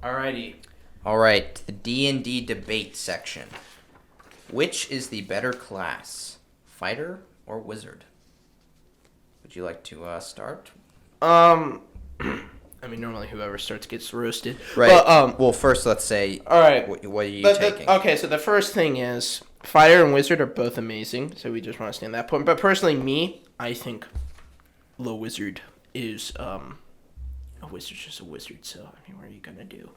Alrighty. All right, the D&D debate section. Which is the better class, fighter or wizard? Would you like to start? I mean, normally whoever starts gets roasted. Right. But, well, first let's say. All right. What are you taking? Okay, so the first thing is fighter and wizard are both amazing. So we just want to stand that point. But personally, I think the wizard is a wizard's just a wizard. So I mean, what are you gonna do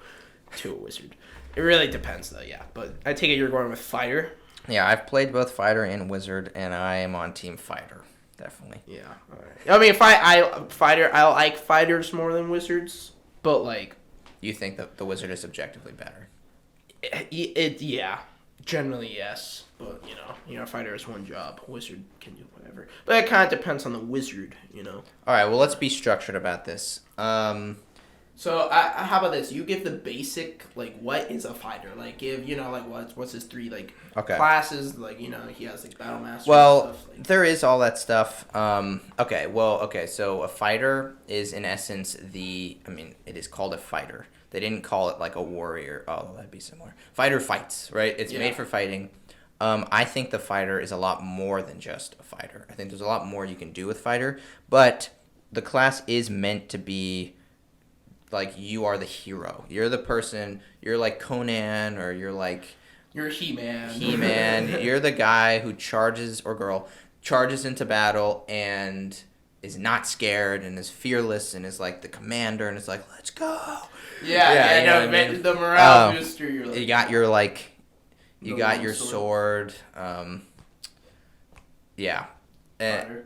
to a wizard? It really depends, though. Yeah, but I take it you're going with fighter. Yeah, I've played both fighter and wizard, and I am on team fighter. Definitely. Yeah. All right. I mean, I like fighters more than wizards, but like. You think that the wizard is objectively better? Yeah, generally yes, but fighter has one job. Wizard can do whatever, but it kind of depends on the wizard. All right. Well, let's be structured about this. So how about this? You give the basic, like, what is a fighter? Like, give, like, what's his three, like, classes? Like, he has, like, battle master and stuff. Like. There is all that stuff. So a fighter is, in essence, it is called a fighter. They didn't call it, like, a warrior. Oh, that'd be similar. Fighter fights, right? It's made for fighting. I think the fighter is a lot more than just a fighter. I think there's a lot more you can do with fighter, but the class is meant to be... Like, you are the hero. You're the person. You're like Conan, or you're like... You're He-Man. He-Man. You're the guy who charges, or girl, charges into battle and is not scared and is fearless and is like the commander and is like, let's go. The morale booster. You're like, you got your, like... You got your sword. Yeah. Fighter,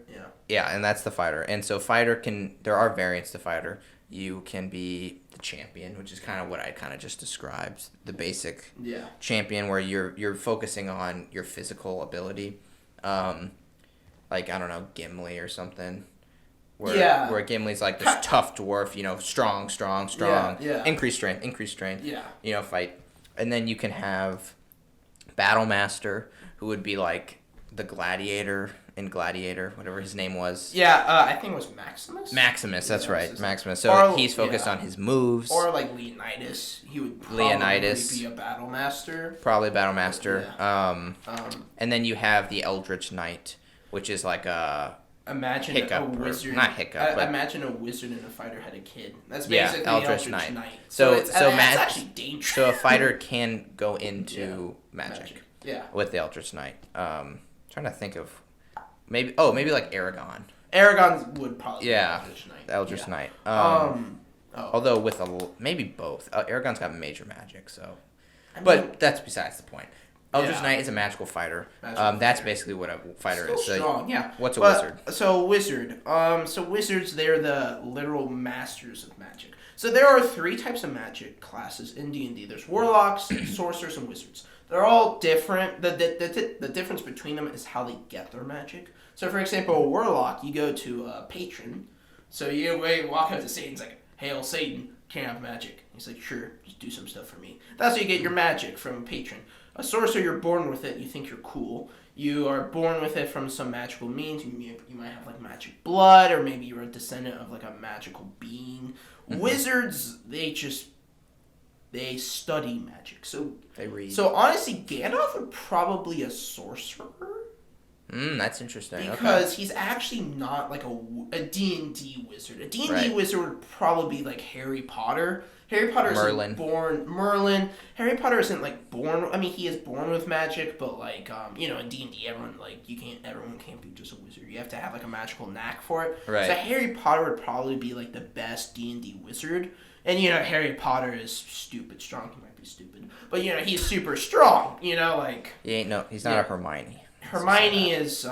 Yeah, and that's the fighter. And so fighter can... There are variants to fighter. You can be the champion, which is kind of what I kind of just described. The basic champion where you're focusing on your physical ability. Like, I don't know, Gimli or something. Where Gimli's like this tough dwarf, strong. Yeah. Increased strength. Yeah. Fight. And then you can have Battle Master, who would be like the gladiator in Gladiator, whatever his name was. Yeah, I think it was Maximus. Maximus, that's right. Maximus. So he's focused on his moves. Or like Leonidas. He would probably be a battle master. Probably battle master. Yeah. And then you have the Eldritch Knight, which is like a a wizard. Not Hiccup. Imagine a wizard and a fighter had a kid. That's basically Eldritch Knight. So it's actually dangerous. So a fighter can go into magic. Yeah. With the Eldritch Knight. Trying to think of maybe like Aragon. Aragon would probably be Eldritch Knight. Eldritch Knight. Although with maybe both. Aragon's got major magic, so. But that's besides the point. Eldritch Knight is a magical fighter. That's basically what a fighter is. Strong, yeah. What's a wizard? So wizard. So wizards, they're the literal masters of magic. So there are three types of magic classes in D&D. There's warlocks, sorcerers, and wizards. They're all different. The difference between them is how they get their magic. So, for example, a warlock, you go to a patron. So you walk up to Satan's like, "Hail Satan, can't have magic." He's like, "Sure, just do some stuff for me." That's how you get your magic, from a patron. A sorcerer, you're born with it. You think you're cool. You are born with it from some magical means. You might have like magic blood, or maybe you're a descendant of like a magical being. Mm-hmm. Wizards, they study magic. So they read. So honestly, Gandalf would probably a sorcerer. That's interesting. Because he's actually not like a D&D wizard. A D&D wizard would probably be like Harry Potter. Harry Potter isn't born... Merlin. Harry Potter isn't like born... I mean, he is born with magic, but like, in D&D, everyone can't be just a wizard. You have to have like a magical knack for it. Right. So Harry Potter would probably be like the best D&D wizard. And, Harry Potter is stupid strong. He might be stupid. But, he's super strong. He's not a Hermione. Hermione is,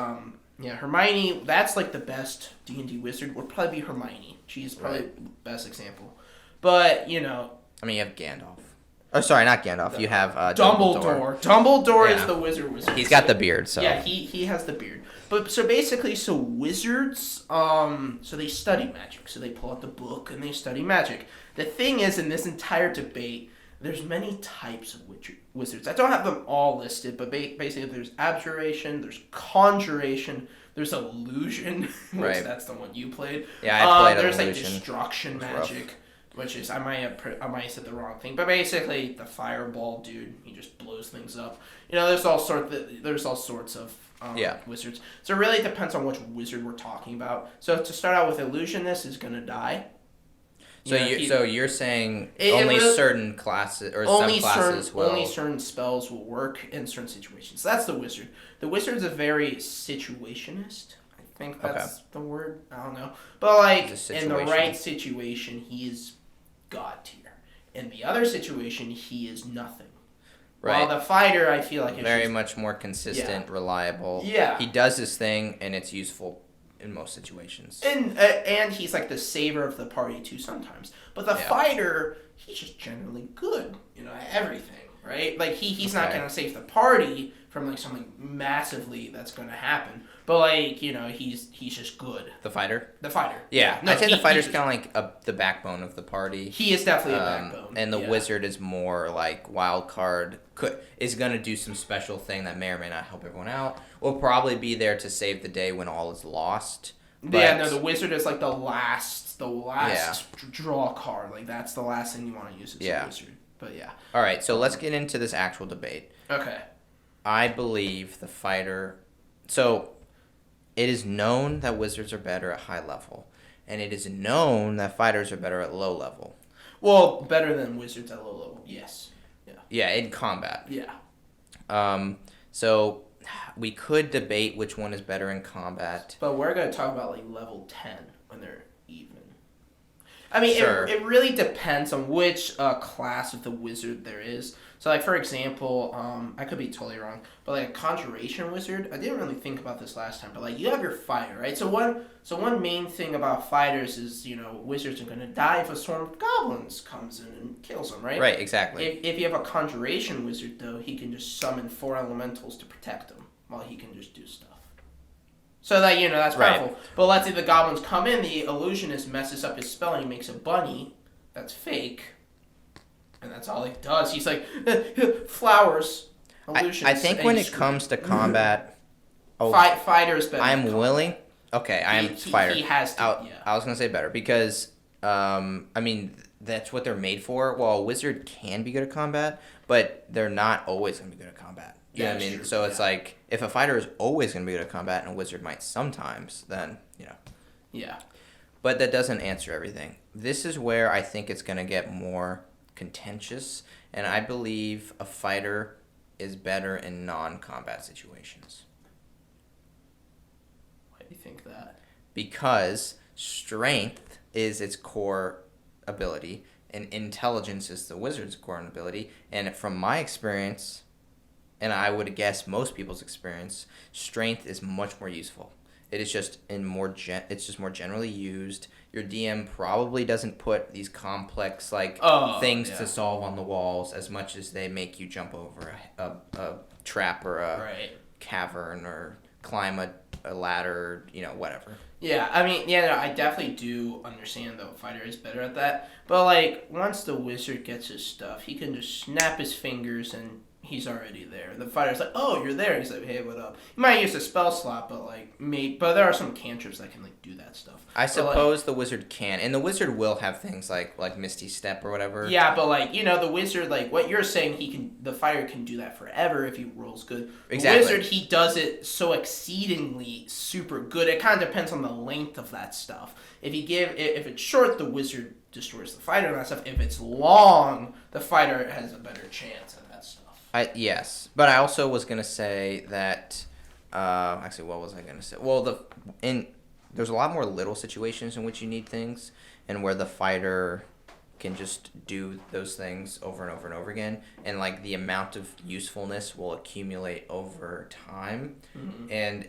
Hermione, that's like the best D&D wizard, would probably be Hermione. She's probably the best example. But, I mean, you have Gandalf. Oh, sorry, not Gandalf. You have Dumbledore. Dumbledore is the wizard. He's got the beard, so. Yeah, he has the beard. But, so basically, wizards, so they study magic. So they pull out the book and they study magic. The thing is, in this entire debate, there's many types of wizards. I don't have them all listed, but basically there's abjuration, there's conjuration, there's illusion, which that's the one you played. Yeah, I played there's illusion. There's like destruction magic. which is I might have said the wrong thing, but basically the fireball dude, he just blows things up. There's all sorts of wizards. So it really depends on which wizard we're talking about. So to start out with, illusionist is gonna die. So you're saying only certain classes or some classes will... Only certain spells will work in certain situations. So that's the wizard. The wizard's a very situationist. I think that's the word. I don't know. But in the right situation, he is God tier. In the other situation, he is nothing. Right. While the fighter, I feel like... Very much more consistent, reliable. Yeah. He does his thing, and it's useful in most situations. And he's like the saver of the party too sometimes. But the fighter, he's just generally good, at everything, right? Like he's not going to save the party from like something massively that's going to happen. But he's just good. The fighter? The fighter. Yeah. No, I'd say the fighter's kind of like the backbone of the party. He is definitely a backbone. And the wizard is more like wild card. Is going to do some special thing that may or may not help everyone out. Will probably be there to save the day when all is lost. But, the wizard is like the last draw card. Like that's the last thing you want to use as a wizard. But yeah. All right, so let's get into this actual debate. Okay. I believe the fighter... So, it is known that wizards are better at high level. And it is known that fighters are better at low level. Well, better than wizards at low level, yes. Yeah, in combat. Yeah. So we could debate which one is better in combat. But we're going to talk about level 10 when they're even. I mean, sure. It really depends on which class of the wizard there is. So, for example, I could be totally wrong, but a conjuration wizard, I didn't really think about this last time, but you have your fighter, right? So one main thing about fighters is, wizards are going to die if a swarm of goblins comes in and kills them, right? Right, exactly. If you have a conjuration wizard, though, he can just summon 4 elementals to protect him while he can just do stuff. So that, that's powerful. Right. But let's say the goblins come in, the illusionist messes up his spell and he makes a bunny that's fake. And that's all he does. He's like, flowers, illusions. I think when it comes to combat... Fighter's better. I'm willing... Okay, I am fighter. He has to, I was going to say better because, that's what they're made for. Well, a wizard can be good at combat, but they're not always going to be good at combat. You know what I mean? True. So it's like, if a fighter is always going to be good at combat and a wizard might sometimes, then, Yeah. But that doesn't answer everything. This is where I think it's going to get more contentious, and I believe a fighter is better in non-combat situations. Why do you think that? Because strength is its core ability, and intelligence is the wizard's core ability, and from my experience... And I would guess most people's experience, strength is much more useful. It is just it's just more generally used. Your DM probably doesn't put these complex things to solve on the walls as much as they make you jump over a trap or a cavern or climb a ladder, whatever. Yeah, I mean, I definitely do understand the fighter is better at that. But once the wizard gets his stuff, he can just snap his fingers and he's already there. The fighter's like, oh, you're there. He's like, hey, what up? He might use a spell slot, but but there are some cantrips that can do that stuff. I suppose the wizard can, and the wizard will have things like Misty Step or whatever. Yeah, but the wizard, what you're saying, the fighter can do that forever if he rolls good. Exactly. The wizard, he does it so exceedingly super good. It kind of depends on the length of that stuff. If it's short, the wizard destroys the fighter and that stuff. If it's long, the fighter has a better chance at that stuff. Yes, but I also was gonna say that. Actually, what was I gonna say? Well, there's a lot more little situations in which you need things, and where the fighter can just do those things over and over and over again, and the amount of usefulness will accumulate over time, and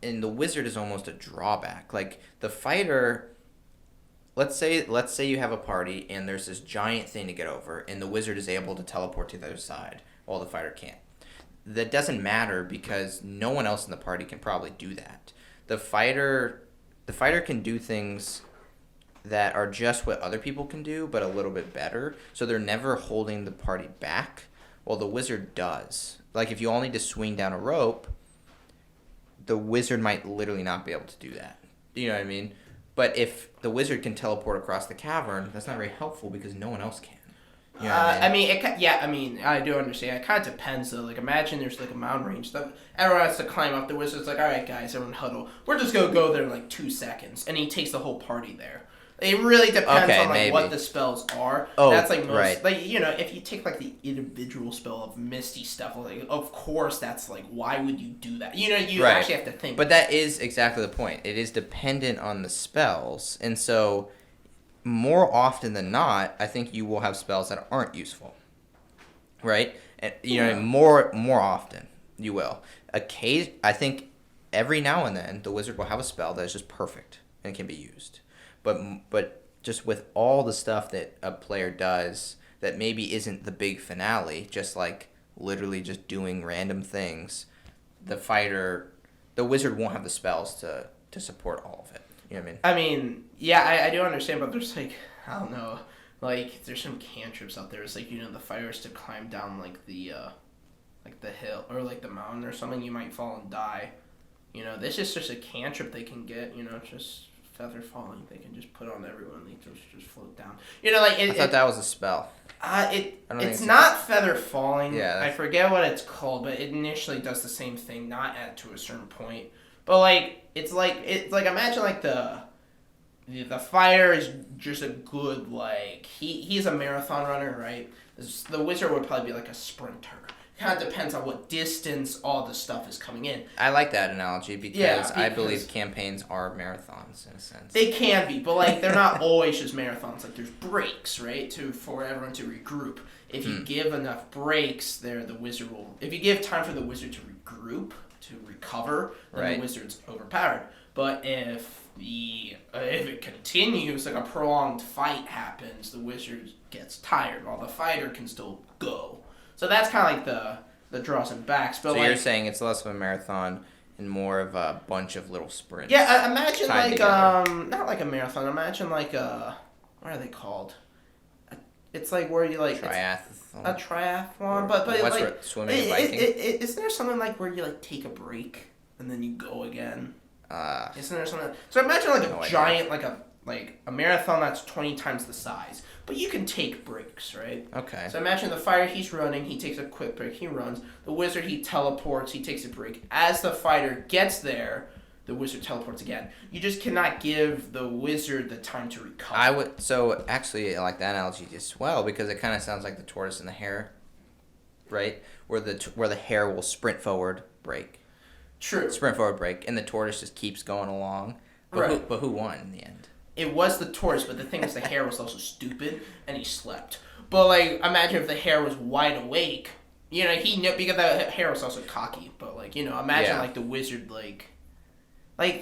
the wizard is almost a drawback. The fighter. Let's say you have a party and there's this giant thing to get over, and the wizard is able to teleport to the other side. While the fighter can't. That doesn't matter because no one else in the party can probably do that. The fighter can do things that are just what other people can do, but a little bit better. So they're never holding the party back. Well, the wizard does. If you all need to swing down a rope, the wizard might literally not be able to do that. You know what I mean? But if the wizard can teleport across the cavern, that's not very helpful because no one else can. You know what I mean? I do understand. It kind of depends, though. Like, imagine there's, like, a mountain range that everyone has to climb up. The wizard's like, all right, guys, everyone huddle. We're just going to go there in, like, 2 seconds. And he takes the whole party there. It really depends on, like, what the spells are. Oh, that's, like, most... right. Like, you know, if you take, like, the individual spell of Misty stuff, like, of course, that's, like, why would you do that? You know, you actually have to think. But that is exactly the point. It is dependent on the spells. And so, more often than not, I think you will have spells that aren't useful. Right? And, you know, more often you will. I think every now and then the wizard will have a spell that is just perfect and can be used. But just with all the stuff that a player does that maybe isn't the big finale, just like literally just doing random things, the wizard won't have the spells to support all of it. You know what I mean? I mean, yeah, I do understand, but there's, like, I don't know. Like, there's some cantrips out there. It's like, you know, the fire is to climb down, like, the hill or, like, the mountain or something. You might fall and die. You know, this is just a cantrip they can get, you know, just feather falling. They can just put on everyone. They just float down. You know, like... I thought that was a spell. It's not feather falling. Yeah. I forget what it's called, but it initially does the same thing, not at to a certain point. But, like, it's like imagine, like, the fighter is just a good, like, he's a marathon runner, right? The wizard would probably be like a sprinter. Kind of depends on what distance all the stuff is coming in. I like that analogy because I believe campaigns are marathons in a sense. They can be, but, like, they're not always just marathons. Like, there's breaks, right, for everyone to regroup. If you give enough breaks, the wizard will... If you give time for the wizard to regroup, to recover, then the wizard's overpowered. But if it continues, like a prolonged fight happens, the wizard gets tired while the fighter can still go. So that's kind of like the draws and backs. But so you're saying it's less of a marathon and more of a bunch of little sprints. Yeah, imagine like not like a marathon. Imagine like what are they called? It's like where you like a triathlon, but like swimming and biking. Is there something like where you like take a break and then you go again? Isn't there something? So imagine like a giant like a marathon that's 20 times the size, but you can take breaks, right? Okay. So imagine the fighter, he's running, he takes a quick break, he runs. The wizard, he teleports, he takes a break. As the fighter gets there, the wizard teleports again. You just cannot give the wizard the time to recover. So actually, I like that analogy as well because it kind of sounds like the tortoise and the hare, right? Where the hare will sprint forward, break. True. Sprint forward, break, and the tortoise just keeps going along. But who won in the end? It was the tortoise, but the thing is the hare was also stupid, and he slept. But, like, imagine if the hare was wide awake. You know, he knew, because the hare was also cocky. But, like, you know, imagine, like, the wizard, like,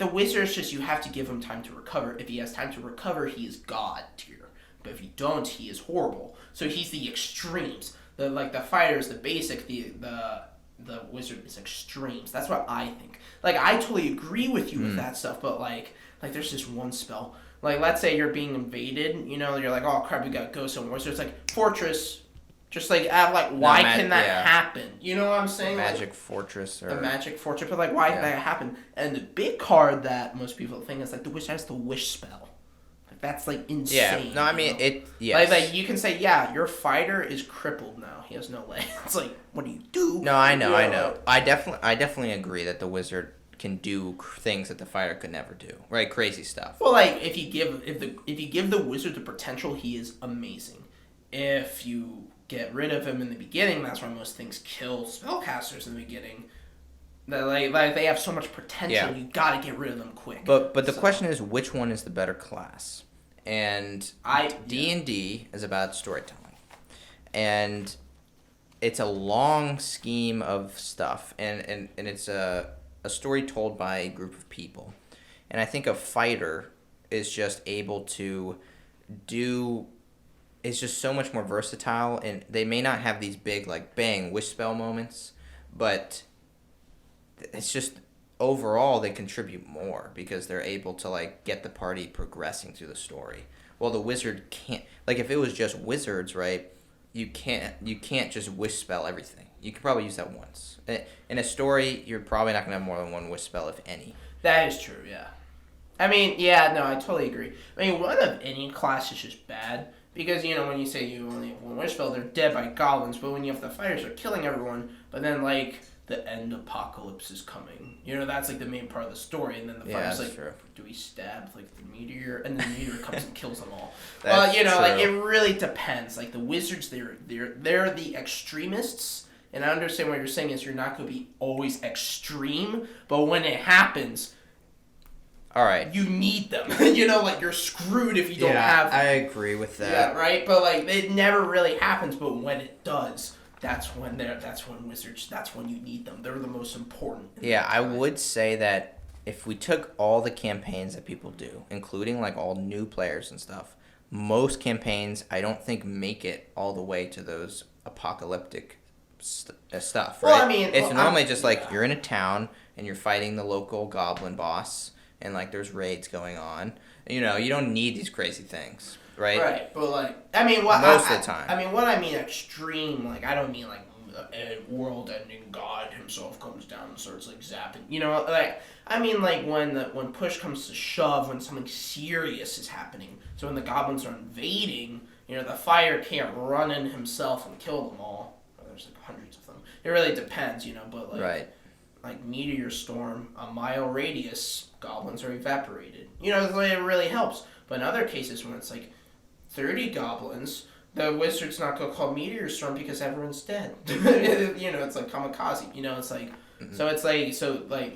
the wizard is just, you have to give him time to recover. If he has time to recover, he is God tier. But if you don't, he is horrible. So he's the extremes. The fighter is the basic, the wizard is extremes. That's what I think. Like, I totally agree with you with that stuff, but, like, there's this one spell. Like, let's say you're being invaded, you know, you're like, oh, crap, we got to go somewhere. So it's like, fortress, just like, why can that happen? You know what I'm saying? Magic fortress. The magic fortress, but, like, why can that happen? And the big card that most people think is, like, the wizard has the wish spell. Like, that's, like, insane. Yeah, no, I mean, yes. Like, you can say, yeah, your fighter is crippled now. He has no legs. It's like, what do you do? No, I know. I definitely agree that the wizard can do things that the fighter could never do, right? Crazy stuff. Well, like if you give the wizard the potential, he is amazing. If you get rid of him in the beginning, that's why most things kill spellcasters in the beginning. That like they have so much potential, you gotta get rid of them quick. But the question is, which one is the better class? And D&D is about storytelling, and it's a long scheme of stuff, and it's a story told by a group of people. And I think a fighter is just able to is just so much more versatile, and they may not have these big, like, bang, wish spell moments, but it's just, overall, they contribute more because they're able to, like, get the party progressing through the story. Well, the wizard can't, like, if it was just wizards, right, you can't just wish spell everything. You could probably use that once. In a story, you're probably not going to have more than one wish spell, if any. That is true, yeah. I mean, yeah, no, I totally agree. I mean, one of any class is just bad. Because, when you say you only have one wish spell, they're dead by goblins. But when you have the fighters, they're killing everyone. But then, the end apocalypse is coming. That's, the main part of the story. And then the fighters, true. do we stab, the meteor? And then the meteor comes and kills them all. That's well, true. it really depends. The wizards, they're the extremists. And I understand what you're saying is you're not going to be always extreme. But when it happens... All right. You need them. You're screwed if you don't have them. I agree with that. Yeah, right? But, it never really happens, but when it does, that's when wizards, that's when you need them. They're the most important. Yeah, I would say that if we took all the campaigns that people do, including, all new players and stuff, most campaigns, I don't think, make it all the way to those apocalyptic stuff, right? Well, I mean... It's normally just, you're in a town, and you're fighting the local goblin boss... And, there's raids going on. You don't need these crazy things, right? Right, but, most of the time. I mean, what I mean extreme, I don't mean, a world-ending God himself comes down and starts, zapping. I mean, when push comes to shove, when something serious is happening. So when the goblins are invading, the fighter can't run in himself and kill them all. There's, hundreds of them. It really depends, but, Right. Meteor storm, a mile radius, goblins are evaporated. It really helps. But in other cases, when it's 30 goblins, the wizard's not going to call meteor storm because everyone's dead. It's kamikaze. It's Mm-hmm. so it's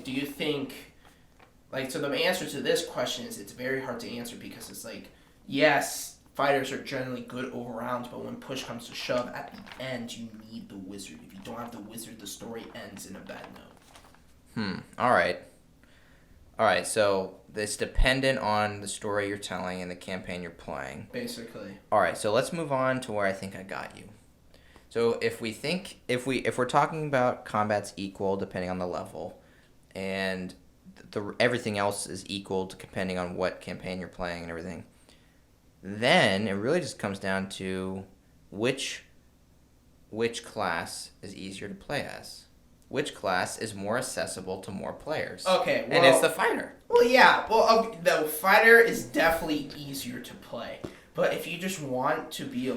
do you think, so the answer to this question is it's very hard to answer because it's yes, fighters are generally good over rounds, but when push comes to shove, at the end, you need the wizard. If you don't have the wizard, the story ends in a bad note. All right, so it's dependent on the story you're telling and the campaign you're playing. Basically. All right, so let's move on to where I think I got you. So if we're talking about combat's equal depending on the level, and everything else is equal depending on what campaign you're playing and everything, then it really just comes down to which class is easier to play as. Which class is more accessible to more players? Okay, well... And it's the fighter. Well, yeah. Well, the fighter is definitely easier to play. But if you just want to be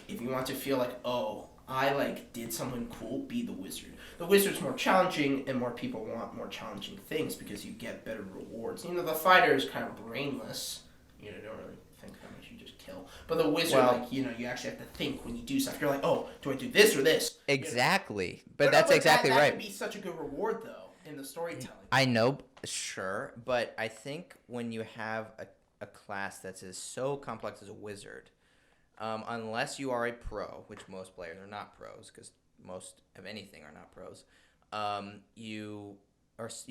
if you want to feel oh, I did something cool, be the wizard. The wizard's more challenging, and more people want more challenging things because you get better rewards. The fighter is kind of brainless. You don't really think how much you just kill. But the wizard, you actually have to think when you do stuff. You're oh, do I do this or this? Exactly. But that's exactly right. That would be such a good reward, though, in the storytelling. I know, sure, but I think when you have a class that's so complex as a wizard, unless you are a pro, which most players are not pros, because most of anything are not pros, you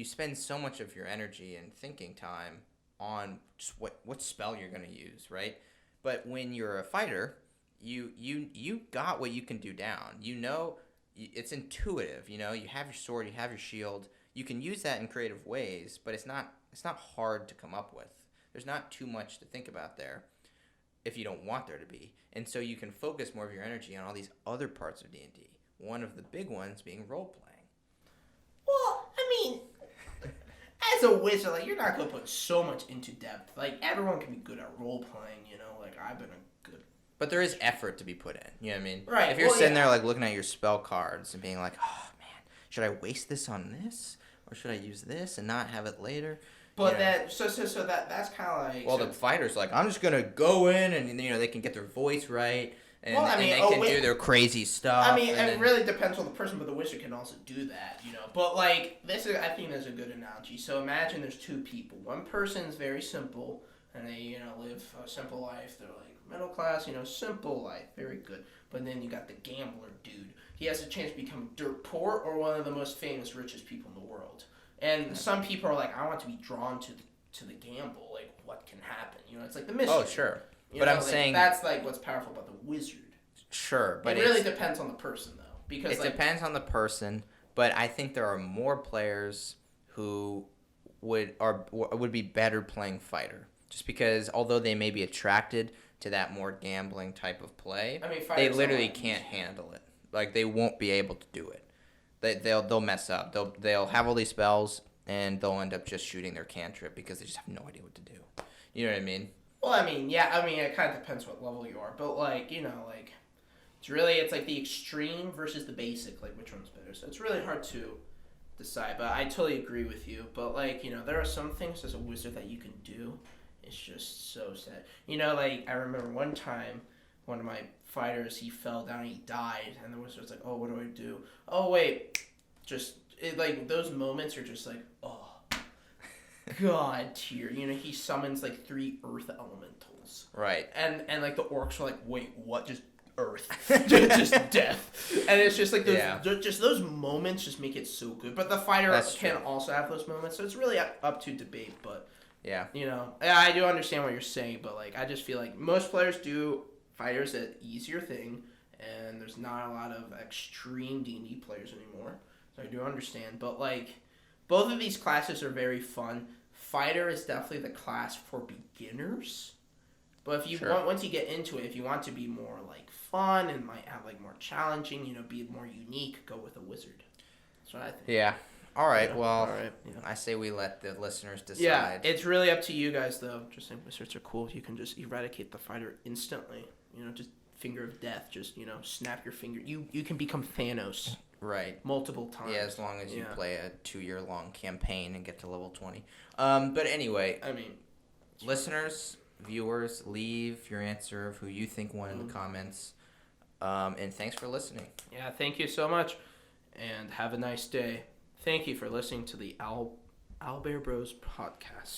spend so much of your energy and thinking time on just what spell you're going to use, right? But when you're a fighter, you got what you can do down. It's intuitive. You have your sword, you have your shield. You can use that in creative ways, but it's not hard to come up with. There's not too much to think about there if you don't want there to be. And so you can focus more of your energy on all these other parts of D&D. One of the big ones being role-playing. Well, I mean, as a wizard, you're not going to put so much into depth. Everyone can be good at role-playing, I've been a good... But there is effort to be put in, you know what I mean? Right. If you're sitting there, looking at your spell cards and being oh, man, should I waste this on this? Or should I use this and not have it later? But that's kind of Well, the fighter's I'm just going to go in and, they can get their voice right. And, and they can do their crazy stuff. I mean, it really depends on the person, but the wizard can also do that, But, I think there's a good analogy. So imagine there's two people. One person's very simple, and they, live a simple life. They're, middle class, simple life. Very good. But then you got the gambler dude. He has a chance to become dirt poor or one of the most famous, richest people in the world. And some people are I want to be drawn to the gamble. What can happen? It's the mystery. Oh, sure. But I'm saying... That's, what's powerful about the wizard. Sure, but it really depends on the person, though. Because it depends on the person, but I think there are more players who would be better playing fighter. Just because, although they may be attracted to that more gambling type of play, they literally can't handle it. They won't be able to do it. They'll mess up. They'll have all these spells, and they'll end up just shooting their cantrip because they just have no idea what to do. You know what I mean? Well, I mean, yeah, I mean, it kind of depends what level you are, but like, it's like the extreme versus the basic, like which one's better. So it's really hard to decide, but I totally agree with you. But like, there are some things as a wizard that you can do. It's just so sad. Like I remember one time, one of my fighters, he fell down and he died, and the wizard's like, "Oh, what do I do? Oh wait, like those moments are just like, oh." God tier. He summons like 3 earth elementals. Right. And like the orcs are like, wait, what? Just earth. just death. And it's just like those moments just make it so good. But the fighter can also have those moments. So it's really up to debate, but yeah. I do understand what you're saying, but like I just feel like most players do fighters an easier thing, and there's not a lot of extreme D&D players anymore. So I do understand, but like both of these classes are very fun. Fighter is definitely the class for beginners. But if you once you get into it, if you want to be more like fun and might have like more challenging, be more unique, go with a wizard. That's what I think. Yeah. All right. I say we let the listeners decide. Yeah, it's really up to you guys though. Just saying wizards are cool. You can just eradicate the fighter instantly. Just finger of death. Just snap your finger. You can become Thanos. Right. Multiple times. Yeah, as long as you play a 2-year-long campaign and get to level 20. But anyway, I mean, listeners, viewers, leave your answer of who you think won in the comments. And thanks for listening. Yeah, thank you so much. And have a nice day. Thank you for listening to the Owlbear Bros podcast.